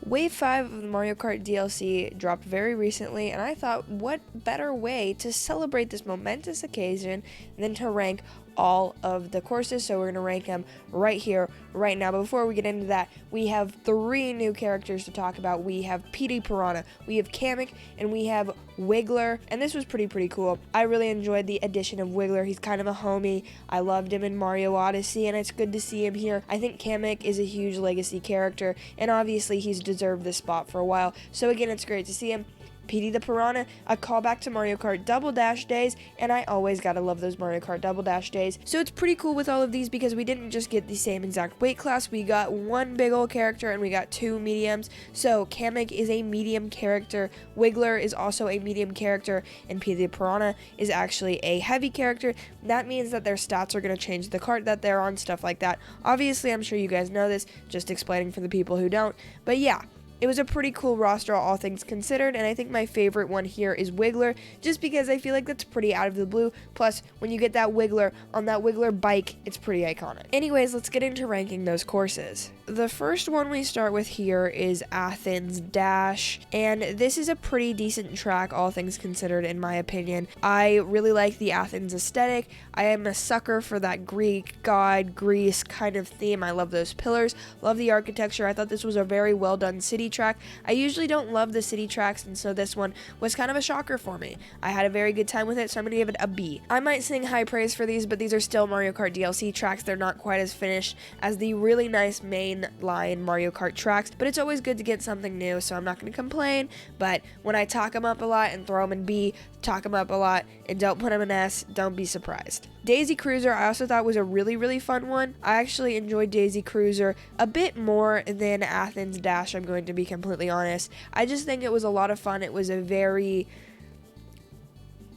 Wave 5 of the Mario Kart DLC dropped very recently, and I thought, what better way to celebrate this momentous occasion than to rank all of the courses. So we're going to rank them right here, right now. But before we get into that, we have 3 new characters to talk about. We have Petey, Piranha, we have Kamek, and we have Wiggler, and this was pretty cool. I really enjoyed the addition of Wiggler. He's kind of a homie. I loved him in Mario Odyssey, and it's good to see him here. I think Kamek is a huge legacy character, and obviously he's deserved this spot for a while. So again, it's great to see him. Petey the Piranha, a callback to Mario Kart Double Dash days, and I always gotta love those Mario Kart Double Dash days. So it's pretty cool with all of these because we didn't just get the same exact weight class, we got 1 big old character and we got 2 mediums. So Kamek is a medium character, Wiggler is also a medium character, and Petey the Piranha is actually a heavy character. That means that their stats are gonna change the cart that they're on, stuff like that. Obviously, I'm sure you guys know this, just explaining for the people who don't, but yeah. It was a pretty cool roster, all things considered, and I think my favorite one here is Wiggler, just because I feel like that's pretty out of the blue. Plus, when you get that Wiggler on that Wiggler bike, it's pretty iconic. Anyways, let's get into ranking those courses. The first one we start with here is Athens Dash, and this is a pretty decent track, all things considered, in my opinion. I really like the Athens aesthetic. I am a sucker for that Greek god, Greece kind of theme. I love those pillars, love the architecture. I thought this was a very well done city track. I usually don't love the city tracks, and so this one was kind of a shocker for me. I had a very good time with it, so I'm gonna give it a B. I might sing high praise for these, but these are still Mario Kart DLC tracks. They're not quite as finished as the really nice main line Mario Kart tracks, but it's always good to get something new, so I'm not gonna complain. But when I talk them up a lot and throw them in B, talk them up a lot and don't put them in S, don't be surprised. Daisy Cruiser, I also thought was a really fun one. I actually enjoyed Daisy Cruiser a bit more than Athens Dash, I'm going to be completely honest. I just think it was a lot of fun. It was a very,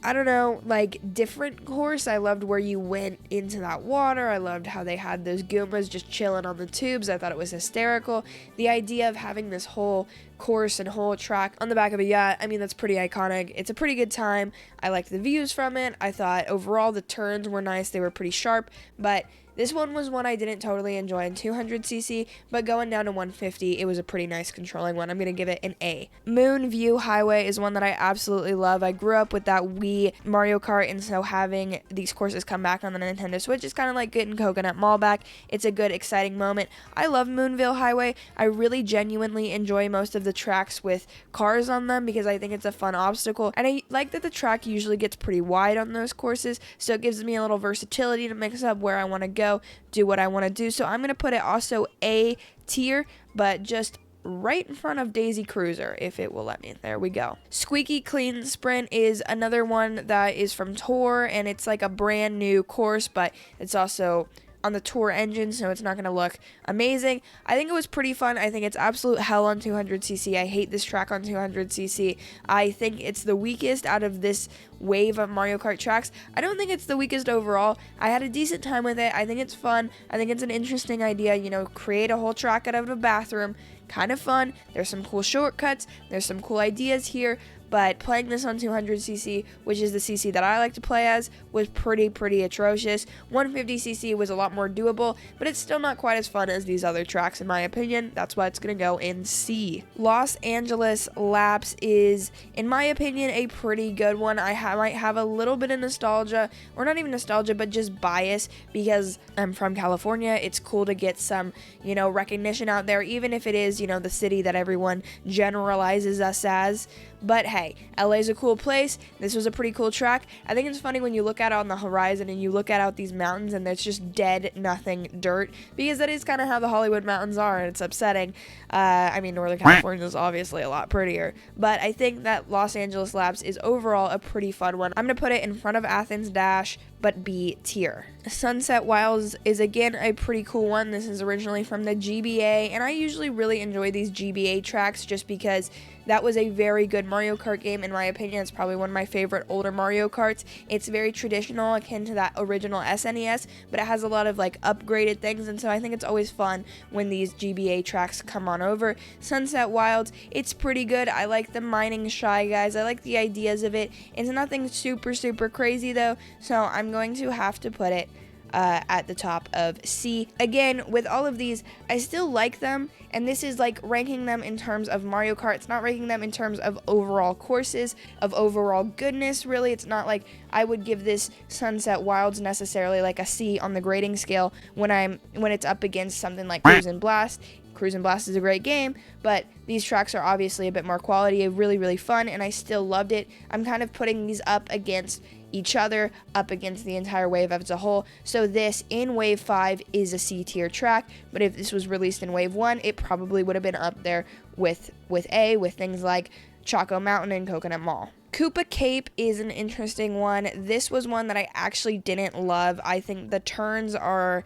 I don't know, like, different course. I loved where you went into that water. I loved how they had those Goombas just chilling on the tubes. I thought it was hysterical. The idea of having this whole course and whole track on the back of a yacht, I mean, that's pretty iconic. It's a pretty good time. I liked the views from it. I thought overall the turns were nice. They were pretty sharp, but this one was one I didn't totally enjoy in 200cc, but going down to 150, it was a pretty nice controlling one. I'm going to give it an A. Moon View Highway is one that I absolutely love. I grew up with that Wii Mario Kart, and so having these courses come back on the Nintendo Switch is kind of like getting Coconut Mall back. It's a good, exciting moment. I love Moonville Highway. I really genuinely enjoy most of the tracks with cars on them because I think it's a fun obstacle, and I like that the track usually gets pretty wide on those courses, so it gives me a little versatility to mix up where I want to go, do what I want to do. So I'm going to put it also A tier, but just right in front of Daisy Cruiser, if it will let me. There we go. Squeaky Clean Sprint is another one that is from Tour, and it's like a brand new course, but it's also on the Tour engine, so it's not going to look amazing. I think it was pretty fun. I think it's absolute hell on 200cc. I hate this track on 200cc. I think it's the weakest out of this wave of Mario Kart tracks. I don't think it's the weakest overall. I had a decent time with it. I think it's fun. I think it's an interesting idea, you know, create a whole track out of a bathroom. Kind of fun. There's some cool shortcuts. There's some cool ideas here. But playing this on 200cc, which is the cc that I like to play as, was pretty atrocious. 150cc was a lot more doable, but it's still not quite as fun as these other tracks in my opinion. That's why it's going to go in C. Los Angeles Laps is, in my opinion, a pretty good one. I might have a little bit of nostalgia, or not even nostalgia, but just bias, because I'm from California. It's cool to get some, you know, recognition out there, even if it is, you know, the city that everyone generalizes us as. But hey, LA's a cool place. This was a pretty cool track. I think it's funny when you look out on the horizon and you look out these mountains and there's just dead, nothing dirt, because that is kind of how the Hollywood mountains are, and it's upsetting. I mean, Northern California is obviously a lot prettier, but I think that Los Angeles Laps is overall a pretty fun one. I'm going to put it in front of Athens Dash, but B tier. Sunset Wilds is again a pretty cool one. This is originally from the GBA, and I usually really enjoy these GBA tracks just because that was a very good Mario Kart game. In my opinion, it's probably one of my favorite older Mario Karts. It's very traditional, akin to that original SNES, but it has a lot of like upgraded things, and so I think it's always fun when these GBA tracks come on over. Sunset Wilds, it's pretty good. I like the mining Shy Guys. I like the ideas of it. It's nothing super crazy though, so I'm going to have to put it at the top of C. Again, with all of these, I still like them, and this is like ranking them in terms of Mario Kart. It's not ranking them in terms of overall courses, of overall goodness, really. It's not like I would give this Sunset Wilds necessarily like a C on the grading scale when it's up against something like Cruise and Blast. Cruise and Blast is a great game, but these tracks are obviously a bit more quality, really, really fun, and I still loved it. I'm kind of putting these up against each other, up against the entire wave as a whole. So this in Wave 5 is a C tier track, but if this was released in Wave 1, it probably would have been up there with A, with things like Choco Mountain and Coconut Mall. Koopa Cape is an interesting one. This was one that I actually didn't love. I think the turns are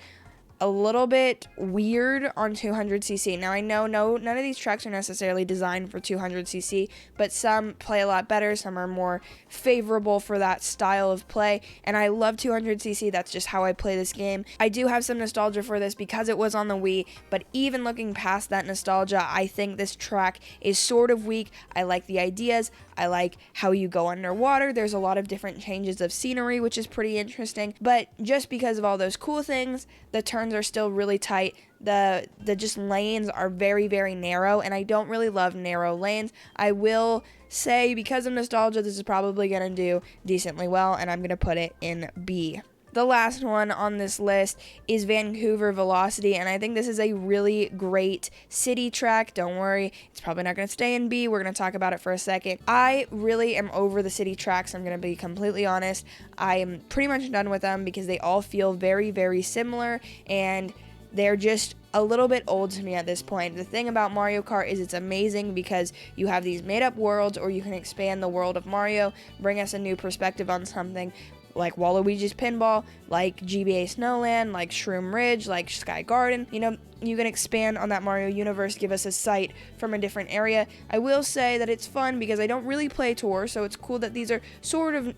a little bit weird on 200cc. Now I know none of these tracks are necessarily designed for 200cc, but some play a lot better, some are more favorable for that style of play, and I love 200cc. That's just how I play this game. I do have some nostalgia for this because it was on the Wii, but even looking past that nostalgia, I think this track is sort of weak. I like the ideas, I like how you go underwater. There's a lot of different changes of scenery, which is pretty interesting, but just because of all those cool things, the turns are still really tight. The just lanes are very, very narrow, and I don't really love narrow lanes. I will say, because of nostalgia, this is probably going to do decently well, and I'm going to put it in B. The last one on this list is Vancouver Velocity, and I think this is a really great city track. Don't worry, it's probably not going to stay in B. We're going to talk about it for a second. I really am over the city tracks. I'm going to be completely honest. I am pretty much done with them because they all feel very, very similar, and they're just a little bit old to me at this point. The thing about Mario Kart is it's amazing because you have these made-up worlds, or you can expand the world of Mario, bring us a new perspective on something, like Waluigi's Pinball, like GBA Snowland, like Shroom Ridge, like Sky Garden. You know, you can expand on that Mario universe, give us a sight from a different area. I will say that it's fun because I don't really play Tour, so it's cool that these are sort of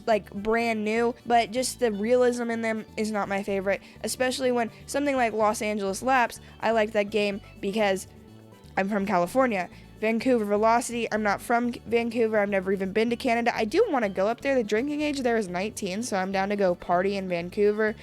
like brand new, but just the realism in them is not my favorite, especially when something like Los Angeles Laps, I like that game because I'm from California. Vancouver Velocity, I'm not from Vancouver. I've never even been to Canada. I do want to go up there. The drinking age there is 19, so I'm down to go party in Vancouver.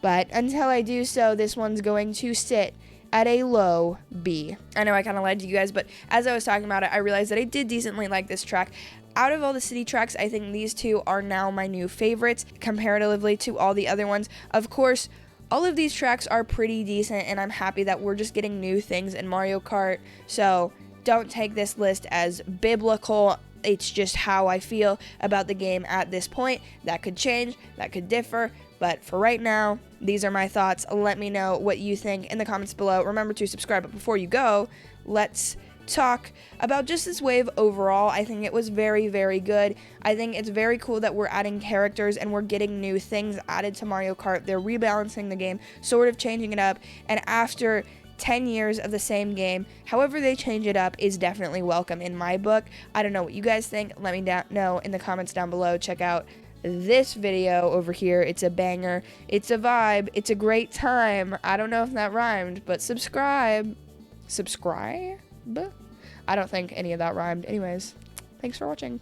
But until I do so, this one's going to sit at a low B. I know I kind of lied to you guys, but as I was talking about it, I realized that I did decently like this track. Out of all the city tracks, I think these two are now my new favorites comparatively to all the other ones. Of course, all of these tracks are pretty decent, and I'm happy that we're just getting new things in Mario Kart. So don't take this list as biblical. It's just how I feel about the game at this point. That could change, that could differ, but for right now, these are my thoughts. Let me know what you think in the comments below. Remember to subscribe, but before you go, let's talk about just this wave overall. I think it was very, very good. I think it's very cool that we're adding characters and we're getting new things added to Mario Kart. They're rebalancing the game, sort of changing it up, and after 10 years of the same game, however they change it up is definitely welcome in my book. I don't know what you guys think. Let me know in the comments down below. Check out this video over here. It's a banger. It's a vibe. It's a great time. I don't know if that rhymed, but subscribe. Subscribe? I don't think any of that rhymed. Anyways, thanks for watching.